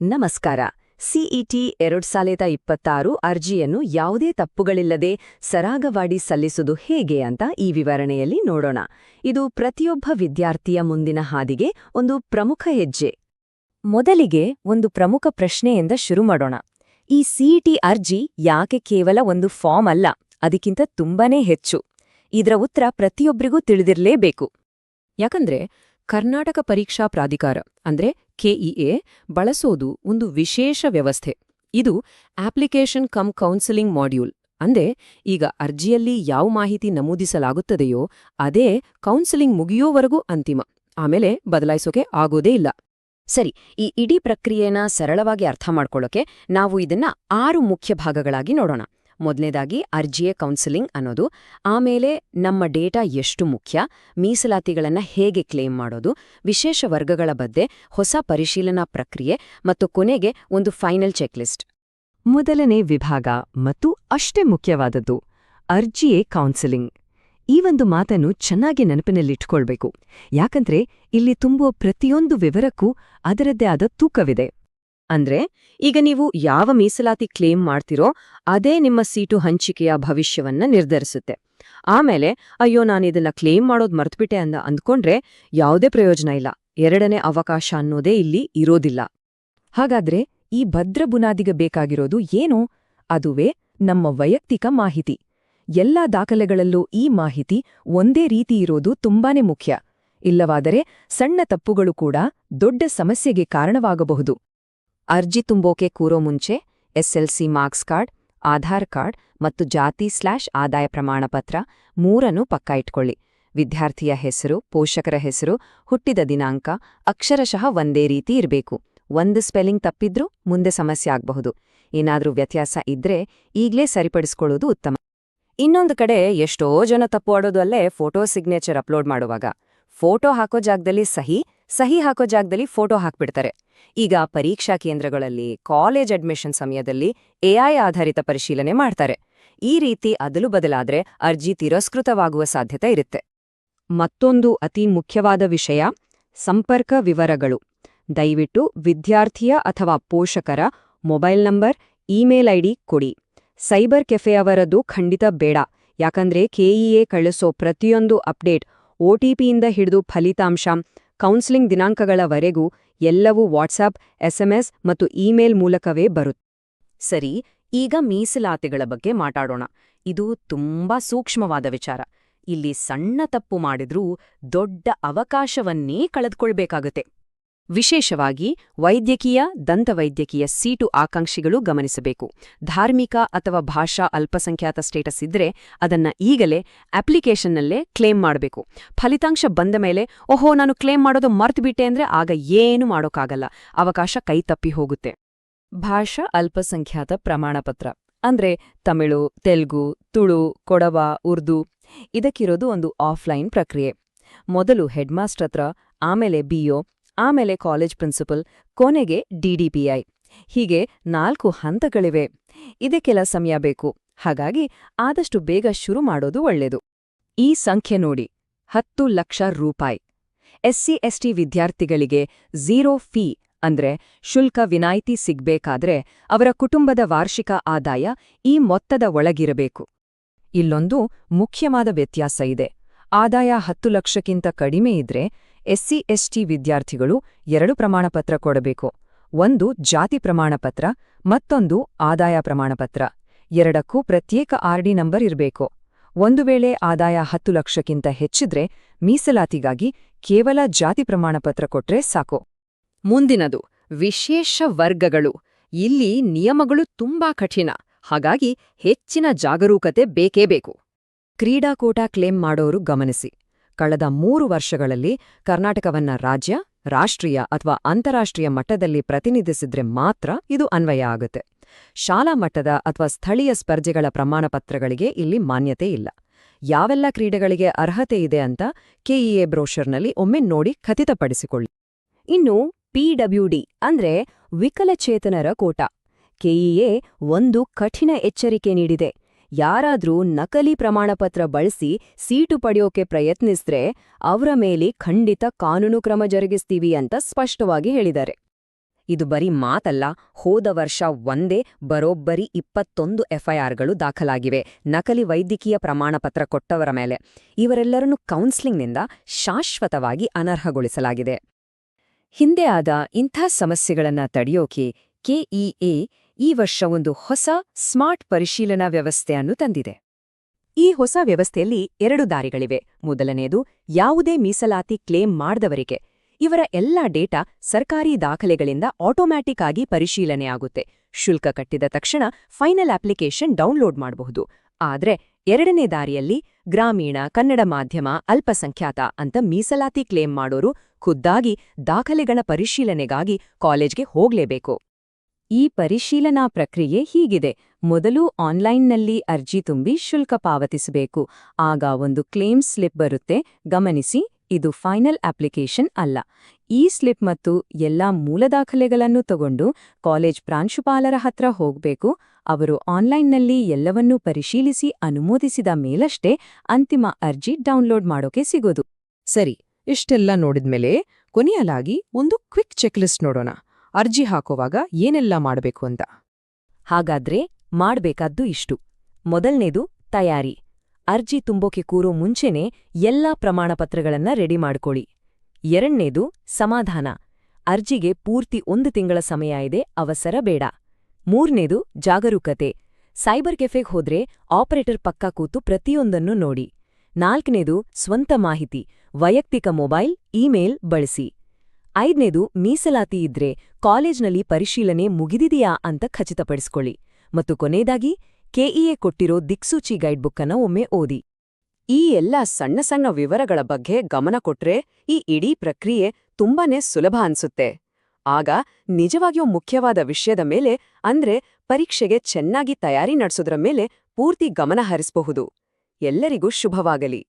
ನಮಸ್ಕಾರ. ಸಿಇಟಿ 2026 ಅರ್ಜಿಯನ್ನು ಯಾವುದೇ ತಪ್ಪುಗಳಿಲ್ಲದೆ ಸರಾಗವಾಗಿ ಸಲ್ಲಿಸುವುದು ಹೇಗೆ ಅಂತ ಈ ವಿವರಣೆಯಲ್ಲಿ ನೋಡೋಣ. ಇದು ಪ್ರತಿಯೊಬ್ಬ ವಿದ್ಯಾರ್ಥಿಯ ಮುಂದಿನ ಹಾದಿಗೆ ಒಂದು ಪ್ರಮುಖ ಹೆಜ್ಜೆ. ಮೊದಲಿಗೆ ಒಂದು ಪ್ರಮುಖ ಪ್ರಶ್ನೆಯಿಂದ ಶುರು ಮಾಡೋಣ. ಈ ಸಿಇಟಿ ಅರ್ಜಿ ಯಾಕೆ ಕೇವಲ ಒಂದು ಫಾರ್ಮ್ ಅಲ್ಲ, ಅದಕ್ಕಿಂತ ತುಂಬಾನೇ ಹೆಚ್ಚು. ಇದರ ಉತ್ತರ ಪ್ರತಿಯೊಬ್ಬರಿಗೂ ತಿಳಿದಿರಲೇಬೇಕು. ಯಾಕಂದ್ರೆ ಕರ್ನಾಟಕ ಪರೀಕ್ಷಾ ಪ್ರಾಧಿಕಾರ ಅಂದ್ರೆ ಕೆಇಎ ಬಳಸೋದು ಒಂದು ವಿಶೇಷ ವ್ಯವಸ್ಥೆ. ಇದು ಅಪ್ಲಿಕೇಶನ್ ಕಮ್ ಕೌನ್ಸೆಲಿಂಗ್ ಮಾಡ್ಯೂಲ್. ಅಂದ್ರೆ ಈಗ ಅರ್ಜಿಯಲ್ಲಿ ಯಾವ ಮಾಹಿತಿ ನಮೂದಿಸಲಾಗುತ್ತದೆಯೋ ಅದೇ ಕೌನ್ಸೆಲಿಂಗ್ ಮುಗಿಯೋವರೆಗೂ ಅಂತಿಮ, ಆಮೇಲೆ ಬದಲಾಯಿಸೋಕೆ ಆಗೋದೇ ಇಲ್ಲ. ಸರಿ, ಈ ಇಡೀ ಪ್ರಕ್ರಿಯೆನ ಸರಳವಾಗಿ ಅರ್ಥ ಮಾಡ್ಕೊಳ್ಳೋಕೆ ನಾವು ಇದನ್ನ 6 ಮುಖ್ಯ ಭಾಗಗಳಾಗಿ ನೋಡೋಣ. ಮೊದಲನೇದಾಗಿ ಅರ್ಜಿಯ ಕೌನ್ಸೆಲಿಂಗ್ ಅನ್ನೋದು, ಆಮೇಲೆ ನಮ್ಮ ಡೇಟಾ ಎಷ್ಟು ಮುಖ್ಯ, ಮೀಸಲಾತಿಗಳನ್ನ ಹೇಗೆ ಕ್ಲೇಮ್ ಮಾಡೋದು, ವಿಶೇಷ ವರ್ಗಗಳ ಬಗ್ಗೆ ಹೊಸ ಪರಿಶೀಲನಾ ಪ್ರಕ್ರಿಯೆ ಮತ್ತು ಕೊನೆಗೆ ಒಂದು ಫೈನಲ್ ಚೆಕ್ಲಿಸ್ಟ್. ಮೊದಲನೇ ವಿಭಾಗ ಮತ್ತು ಅಷ್ಟೇ ಮುಖ್ಯವಾದದ್ದು ಅರ್ಜಿಯೇ ಕೌನ್ಸೆಲಿಂಗ್. ಈ ಒಂದು ಮಾತನ್ನು ಚೆನ್ನಾಗಿ ನೆನಪಿನಲ್ಲಿಟ್ಕೊಳ್ಬೇಕು. ಯಾಕಂದ್ರೆ ಇಲ್ಲಿ ತುಂಬುವ ಪ್ರತಿಯೊಂದು ವಿವರಕ್ಕೂ ಅದರದ್ದೇ ಆದ ತೂಕವಿದೆ. ಅಂದ್ರೆ ಈಗ ನೀವು ಯಾವ ಮೀಸಲಾತಿ ಕ್ಲೇಮ್ ಮಾಡ್ತಿರೋ ಅದೇ ನಿಮ್ಮ ಸೀಟು ಹಂಚಿಕೆಯ ಭವಿಷ್ಯವನ್ನ ನಿರ್ಧರಿಸುತ್ತೆ. ಆಮೇಲೆ ಅಯ್ಯೋ ನಾನಿದನ್ನ ಕ್ಲೇಮ್ ಮಾಡೋದು ಮರ್ತ್ಬಿಟ್ಟೆ ಅಂದ್ಕೊಂಡ್ರೆ ಯಾವುದೇ ಪ್ರಯೋಜನ ಇಲ್ಲ. ಎರಡನೇ ಅವಕಾಶ ಅನ್ನೋದೇ ಇಲ್ಲಿ ಇರೋದಿಲ್ಲ. ಹಾಗಾದ್ರೆ ಈ ಭದ್ರ ಬುನಾದಿಗೆ ಬೇಕಾಗಿರೋದು ಏನು? ಅದುವೇ ನಮ್ಮ ವೈಯಕ್ತಿಕ ಮಾಹಿತಿ. ಎಲ್ಲಾ ದಾಖಲೆಗಳಲ್ಲೂ ಈ ಮಾಹಿತಿ ಒಂದೇ ರೀತಿ ಇರೋದು ತುಂಬಾನೇ ಮುಖ್ಯ. ಇಲ್ಲವಾದರೆ ಸಣ್ಣ ತಪ್ಪುಗಳು ಕೂಡ ದೊಡ್ಡ ಸಮಸ್ಯೆಗೆ ಕಾರಣವಾಗಬಹುದು. ಅರ್ಜಿ ತುಂಬೋಕೆ ಕೂರೋ ಮುಂಚೆ SLC marks card, Aadhaar card ಮತ್ತು ಜಾತಿ/ಆದಾಯ ಪ್ರಮಾಣಪತ್ರ 3 ಪಕ್ಕಾ ಇಟ್ಕೊಳ್ಳಿ. ವಿದ್ಯಾರ್ಥಿಯ ಹೆಸರು, ಪೋಷಕರ ಹೆಸರು, ಹುಟ್ಟಿದ ದಿನಾಂಕ ಅಕ್ಷರಶಃ ಒಂದೇ ರೀತಿ ಇರಬೇಕು. ಒಂದು ಸ್ಪೆಲ್ಲಿಂಗ್ ತಪ್ಪಿದ್ರೂ ಮುಂದೆ ಸಮಸ್ಯೆ ಆಗಬಹುದು. ಏನಾದ್ರೂ ವ್ಯತ್ಯಾಸ ಇದ್ರೆ ಈಗ್ಲೇ ಸರಿಪಡಿಸ್ಕೊಳ್ಳೋದು ಉತ್ತಮ. ಇನ್ನೊಂದು ಕಡೆ ಎಷ್ಟೋ ಜನ ತಪ್ಪು ಆಡೋದು ಅಲ್ಲೇ ಫೋಟೋ ಸಿಗ್ನೇಚರ್ ಅಪ್ಲೋಡ್ ಮಾಡುವಾಗ ಫೋಟೋ ಹಾಕೋ ಜಾಗದಲ್ಲಿ ಸಹಿ ಹಾಕೋ ಜಾಗದಲ್ಲಿ ಫೋಟೋ ಹಾಕ್ಬಿಡ್ತಾರೆ. ಈಗ ಪರೀಕ್ಷಾ ಕೇಂದ್ರಗಳಲ್ಲಿ, ಕಾಲೇಜ್ ಅಡ್ಮಿಷನ್ ಸಮಯದಲ್ಲಿ ಎಐ ಆಧಾರಿತ ಪರಿಶೀಲನೆ ಮಾಡ್ತಾರೆ. ಈ ರೀತಿ ಅದಲು ಬದಲಾದ್ರೆ ಅರ್ಜಿ ತಿರಸ್ಕೃತವಾಗುವ ಸಾಧ್ಯತೆ ಇರುತ್ತೆ. ಮತ್ತೊಂದು ಅತಿ ಮುಖ್ಯವಾದ ವಿಷಯ ಸಂಪರ್ಕ ವಿವರಗಳು. ದಯವಿಟ್ಟು ವಿದ್ಯಾರ್ಥಿಯ ಅಥವಾ ಪೋಷಕರ ಮೊಬೈಲ್ ನಂಬರ್, ಇಮೇಲ್ ಐಡಿ ಕೊಡಿ. ಸೈಬರ್ ಕೆಫೆಯವರದ್ದು ಖಂಡಿತ ಬೇಡ. ಯಾಕಂದ್ರೆ ಕೆಇಎ ಕಳಿಸೋ ಪ್ರತಿಯೊಂದು ಅಪ್ಡೇಟ್ ಒಟಿಪಿಯಿಂದ ಹಿಡಿದು ಫಲಿತಾಂಶ, ಕೌನ್ಸೆಲಿಂಗ್ ದಿನಾಂಕಗಳವರೆಗೂ ಎಲ್ಲವೂ ವಾಟ್ಸಾಪ್, ಎಸ್ಎಂಎಸ್ ಮತ್ತು ಇಮೇಲ್ ಮೂಲಕವೇ ಬರುತ್ತೆ. ಸರಿ, ಈಗ ಮೀಸಲಾತಿಗಳ ಬಗ್ಗೆ ಮಾತಾಡೋಣ. ಇದು ತುಂಬಾ ಸೂಕ್ಷ್ಮವಾದ ವಿಚಾರ. ಇಲ್ಲಿ ಸಣ್ಣ ತಪ್ಪು ಮಾಡಿದ್ರೂ ದೊಡ್ಡ ಅವಕಾಶವನ್ನೇ ಕಳೆದುಕೊಳ್ಬೇಕಾಗುತ್ತೆ. ವಿಶೇಷವಾಗಿ ವೈದ್ಯಕೀಯ, ದಂತವೈದ್ಯಕೀಯ ಸೀಟು ಆಕಾಂಕ್ಷಿಗಳು ಗಮನಿಸಬೇಕು. ಧಾರ್ಮಿಕ ಅಥವಾ ಭಾಷಾ ಅಲ್ಪಸಂಖ್ಯಾತ ಸ್ಟೇಟಸ್ ಇದ್ರೆ ಅದನ್ನ ಈಗಲೇ ಅಪ್ಲಿಕೇಶನ್ನಲ್ಲೇ ಕ್ಲೇಮ್ ಮಾಡಬೇಕು. ಫಲಿತಾಂಶ ಬಂದ ಮೇಲೆ ಓಹೋ ನಾನು ಕ್ಲೇಮ್ ಮಾಡೋದು ಮರ್ತ್ಬಿಟ್ಟೆ ಅಂದ್ರೆ ಆಗ ಏನೂ ಮಾಡೋಕ್ಕಾಗಲ್ಲ, ಅವಕಾಶ ಕೈತಪ್ಪಿ ಹೋಗುತ್ತೆ. ಭಾಷಾ ಅಲ್ಪಸಂಖ್ಯಾತ ಪ್ರಮಾಣಪತ್ರ ಅಂದ್ರೆ ತಮಿಳು, ತೆಲುಗು, ತುಳು, ಕೊಡವ, ಉರ್ದು ಇದಕ್ಕಿರೋದು ಒಂದು ಆಫ್ಲೈನ್ ಪ್ರಕ್ರಿಯೆ. ಮೊದಲು ಹೆಡ್ಮಾಸ್ಟರ್ ಹತ್ರ, ಆಮೇಲೆ ಬಿಒ, ಆಮೇಲೆ ಕಾಲೇಜ್ ಪ್ರಿನ್ಸಿಪಲ್, ಕೊನೆಗೆ ಡಿಡಿಪಿಐ. ಹೀಗೆ 4 ಹಂತಗಳಿವೆ. ಇದಕ್ಕೆಲ್ಲ ಸಮಯ ಬೇಕು. ಹಾಗಾಗಿ ಆದಷ್ಟು ಬೇಗ ಶುರು ಮಾಡೋದು ಒಳ್ಳೆಯದು. ಈ ಸಂಖ್ಯೆ ನೋಡಿ, 10 ಲಕ್ಷ ರೂಪಾಯಿ. ಎಸ್ಸಿ/ಎಸ್ಟಿ ವಿದ್ಯಾರ್ಥಿಗಳಿಗೆ 0 ಫೀ ಅಂದ್ರೆ ಶುಲ್ಕ ವಿನಾಯಿತಿ ಸಿಗ್ಬೇಕಾದ್ರೆ ಅವರ ಕುಟುಂಬದ ವಾರ್ಷಿಕ ಆದಾಯ ಈ ಮೊತ್ತದ ಒಳಗಿರಬೇಕು. ಇಲ್ಲೊಂದು ಮುಖ್ಯವಾದ ವ್ಯತ್ಯಾಸ ಇದೆ. ಆದಾಯ 10 ಲಕ್ಷಕ್ಕಿಂತ ಕಡಿಮೆ ಇದ್ರೆ ಎಸ್ಸಿ/ಎಸ್ಟಿ ವಿದ್ಯಾರ್ಥಿಗಳು 2 ಪ್ರಮಾಣಪತ್ರ ಕೊಡಬೇಕು. ಒಂದು ಜಾತಿ ಪ್ರಮಾಣಪತ್ರ, ಮತ್ತೊಂದು ಆದಾಯ ಪ್ರಮಾಣಪತ್ರ. ಎರಡಕ್ಕೂ ಪ್ರತ್ಯೇಕ ಆರ್ಡಿ ನಂಬರ್ ಇರಬೇಕು. ಒಂದು ವೇಳೆ ಆದಾಯ 10 ಲಕ್ಷಕ್ಕಿಂತ ಹೆಚ್ಚಿದ್ರೆ ಮೀಸಲಾತಿಗಾಗಿ ಕೇವಲ ಜಾತಿ ಪ್ರಮಾಣಪತ್ರ ಕೊಟ್ರೆ ಸಾಕು. ಮುಂದಿನದು ವಿಶೇಷ ವರ್ಗಗಳು. ಇಲ್ಲಿ ನಿಯಮಗಳು ತುಂಬಾ ಕಠಿಣ, ಹಾಗಾಗಿ ಹೆಚ್ಚಿನ ಜಾಗರೂಕತೆ ಬೇಕೇ ಬೇಕು. ಕ್ರೀಡಾಕೂಟ ಕ್ಲೇಮ್ ಮಾಡೋರು ಗಮನಿಸಿ. ಕಳೆದ 3 ವರ್ಷಗಳಲ್ಲಿ ಕರ್ನಾಟಕವನ್ನ ರಾಜ್ಯ, ರಾಷ್ಟ್ರೀಯ ಅಥವಾ ಅಂತಾರಾಷ್ಟ್ರೀಯ ಮಟ್ಟದಲ್ಲಿ ಪ್ರತಿನಿಧಿಸಿದ್ರೆ ಮಾತ್ರ ಇದು ಅನ್ವಯ ಆಗುತ್ತೆ. ಶಾಲಾ ಮಟ್ಟದ ಅಥವಾ ಸ್ಥಳೀಯ ಸ್ಪರ್ಧೆಗಳ ಪ್ರಮಾಣಪತ್ರಗಳಿಗೆ ಇಲ್ಲಿ ಮಾನ್ಯತೆ ಇಲ್ಲ. ಯಾವೆಲ್ಲ ಕ್ರೀಡೆಗಳಿಗೆ ಅರ್ಹತೆ ಇದೆ ಅಂತ ಕೆಇಎ ಬ್ರೋಷರ್ನಲ್ಲಿ ಒಮ್ಮೆ ನೋಡಿ ಖಚಿತಪಡಿಸಿಕೊಳ್ಳಿ. ಇನ್ನು ಪಿಡಬ್ಲ್ಯೂಡಿ ಅಂದ್ರೆ ವಿಕಲಚೇತನರ ಕೋಟಾ. ಕೆಇಎ ಒಂದು ಕಠಿಣ ಎಚ್ಚರಿಕೆ ನೀಡಿದೆ. ಯಾರಾದ್ರೂ ನಕಲಿ ಪ್ರಮಾಣಪತ್ರ ಬಳಸಿ ಸೀಟು ಪಡೆಯೋಕೆ ಪ್ರಯತ್ನಿಸಿದ್ರೆ ಅವರ ಮೇಲೆ ಖಂಡಿತ ಕಾನೂನು ಕ್ರಮ ಜರುಗಿಸ್ತೀವಿ ಅಂತ ಸ್ಪಷ್ಟವಾಗಿ ಹೇಳಿದ್ದಾರೆ. ಇದು ಬರೀ ಮಾತಲ್ಲ, ಹೋದ ವರ್ಷ ಒಂದೇ ಬರೋಬ್ಬರಿ 21 ಎಫ್ಐಆರ್ಗಳು ದಾಖಲಾಗಿವೆ ನಕಲಿ ವೈದ್ಯಕೀಯ ಪ್ರಮಾಣಪತ್ರ ಕೊಟ್ಟವರ ಮೇಲೆ. ಇವರೆಲ್ಲರನ್ನೂ ಕೌನ್ಸಿಲಿಂಗ್ನಿಂದ ಶಾಶ್ವತವಾಗಿ ಅನರ್ಹಗೊಳಿಸಲಾಗಿದೆ. ಹಿಂದೆ ಆದ ಇಂಥ ಸಮಸ್ಯೆಗಳನ್ನ ತಡೆಯೋಕೆ ಕೆಇಎ ಈ ವರ್ಷ ಒಂದು ಹೊಸ ಸ್ಮಾರ್ಟ್ ಪರಿಶೀಲನಾ ವ್ಯವಸ್ಥೆಯನ್ನು ತಂದಿದೆ. ಈ ಹೊಸ ವ್ಯವಸ್ಥೆಯಲ್ಲಿ 2 ದಾರಿಗಳಿವೆ. ಮೊದಲನೆಯದು, ಯಾವುದೇ ಮೀಸಲಾತಿ ಕ್ಲೇಮ್ ಮಾಡದವರಿಗೆ ಇವರ ಎಲ್ಲಾ ಡೇಟಾ ಸರ್ಕಾರಿ ದಾಖಲೆಗಳಿಂದ ಆಟೋಮ್ಯಾಟಿಕ್ ಆಗಿ ಪರಿಶೀಲನೆಯಾಗುತ್ತೆ. ಶುಲ್ಕ ಕಟ್ಟಿದ ತಕ್ಷಣ ಫೈನಲ್ ಅಪ್ಲಿಕೇಶನ್ ಡೌನ್ಲೋಡ್ ಮಾಡಬಹುದು. ಆದ್ರೆ ಎರಡನೇ ದಾರಿಯಲ್ಲಿ ಗ್ರಾಮೀಣ, ಕನ್ನಡ ಮಾಧ್ಯಮ, ಅಲ್ಪಸಂಖ್ಯಾತ ಅಂತ ಮೀಸಲಾತಿ ಕ್ಲೇಮ್ ಮಾಡೋರು ಖುದ್ದಾಗಿ ದಾಖಲೆಗಳ ಪರಿಶೀಲನೆಗಾಗಿ ಕಾಲೇಜ್ಗೆ ಹೋಗ್ಲೇಬೇಕು. ಈ ಪರಿಶೀಲನಾ ಪ್ರಕ್ರಿಯೆ ಹೀಗಿದೆ. ಮೊದಲು ಆನ್ಲೈನ್ನಲ್ಲಿ ಅರ್ಜಿ ತುಂಬಿ ಶುಲ್ಕ ಪಾವತಿಸಬೇಕು. ಆಗ ಒಂದು ಕ್ಲೇಮ್ ಸ್ಲಿಪ್ ಬರುತ್ತೆ. ಗಮನಿಸಿ, ಇದು ಫೈನಲ್ ಅಪ್ಲಿಕೇಶನ್ ಅಲ್ಲ. ಈ ಸ್ಲಿಪ್ ಮತ್ತು ಎಲ್ಲಾ ಮೂಲ ದಾಖಲೆಗಳನ್ನು ತಗೊಂಡು ಕಾಲೇಜ್ ಪ್ರಾಂಶುಪಾಲರ ಹತ್ರ ಹೋಗ್ಬೇಕು. ಅವರು ಆನ್ಲೈನ್ನಲ್ಲಿ ಎಲ್ಲವನ್ನೂ ಪರಿಶೀಲಿಸಿ ಅನುಮೋದಿಸಿದ ಮೇಲಷ್ಟೇ ಅಂತಿಮ ಅರ್ಜಿ ಡೌನ್ಲೋಡ್ ಮಾಡೋಕೆ ಸಿಗೋದು. ಸರಿ, ಇಷ್ಟೆಲ್ಲ ನೋಡಿದ್ಮೇಲೆ ಕೊನೆಯಲಾಗಿ ಒಂದು ಕ್ವಿಕ್ ಚೆಕ್ಲಿಸ್ಟ್ ನೋಡೋಣ. ಅರ್ಜಿ ಹಾಕುವಾಗ ಏನೆಲ್ಲ ಮಾಡಬೇಕು ಅಂತ. ಹಾಗಾದ್ರೆ ಮಾಡ್ಬೇಕಾದ್ದು ಇಷ್ಟು. ಮೊದಲ್ನೇದು ತಯಾರಿ. ಅರ್ಜಿ ತುಂಬೋಕೆ ಕೂರೋ ಮುಂಚೆನೇ ಎಲ್ಲಾ ಪ್ರಮಾಣಪತ್ರಗಳನ್ನ ರೆಡಿ ಮಾಡ್ಕೊಳ್ಳಿ. ಎರಡನೇದು ಸಮಾಧಾನ. ಅರ್ಜಿಗೆ ಪೂರ್ತಿ 1 ತಿಂಗಳ ಸಮಯ ಇದೆ, ಅವಸರ ಬೇಡ. ಮೂರನೇದು ಜಾಗರೂಕತೆ. ಸೈಬರ್ ಕೆಫೆಗೆ ಹೋದ್ರೆ ಆಪರೇಟರ್ ಪಕ್ಕ ಕೂತು ಪ್ರತಿಯೊಂದನ್ನು ನೋಡಿ. ನಾಲ್ಕನೇದು ಸ್ವಂತ ಮಾಹಿತಿ, ವೈಯಕ್ತಿಕ ಮೊಬೈಲ್, ಇಮೇಲ್ ಬಳಸಿ. ಐದನೇದು ಮೀಸಲಾತಿ ಇದ್ರೆ ಕಾಲೇಜ್ನಲ್ಲಿ ಪರಿಶೀಲನೆ ಮುಗಿದಿದೆಯಾ ಅಂತ ಖಚಿತಪಡಿಸ್ಕೊಳ್ಳಿ. ಮತ್ತು ಕೊನೆಯದಾಗಿ ಕೆಇಎ ಕೊಟ್ಟಿರೋ ದಿಕ್ಸೂಚಿ ಗೈಡ್ಬುಕ್ ಅನ್ನ ಒಮ್ಮೆ ಓದಿ. ಈ ಎಲ್ಲ ಸಣ್ಣ ಸಣ್ಣ ವಿವರಗಳ ಬಗ್ಗೆ ಗಮನ ಕೊಟ್ರೆ ಈ ಇಡೀ ಪ್ರಕ್ರಿಯೆ ತುಂಬಾನೇ ಸುಲಭ ಅನ್ಸುತ್ತೆ. ಆಗ ನಿಜವಾಗಿಯೂ ಮುಖ್ಯವಾದ ವಿಷಯದ ಮೇಲೆ, ಅಂದ್ರೆ ಪರೀಕ್ಷೆಗೆ ಚೆನ್ನಾಗಿ ತಯಾರಿ ನಡೆಸೋದ್ರ ಮೇಲೆ ಪೂರ್ತಿ ಗಮನ ಹರಿಸಬಹುದು. ಎಲ್ಲರಿಗೂ ಶುಭವಾಗಲಿ.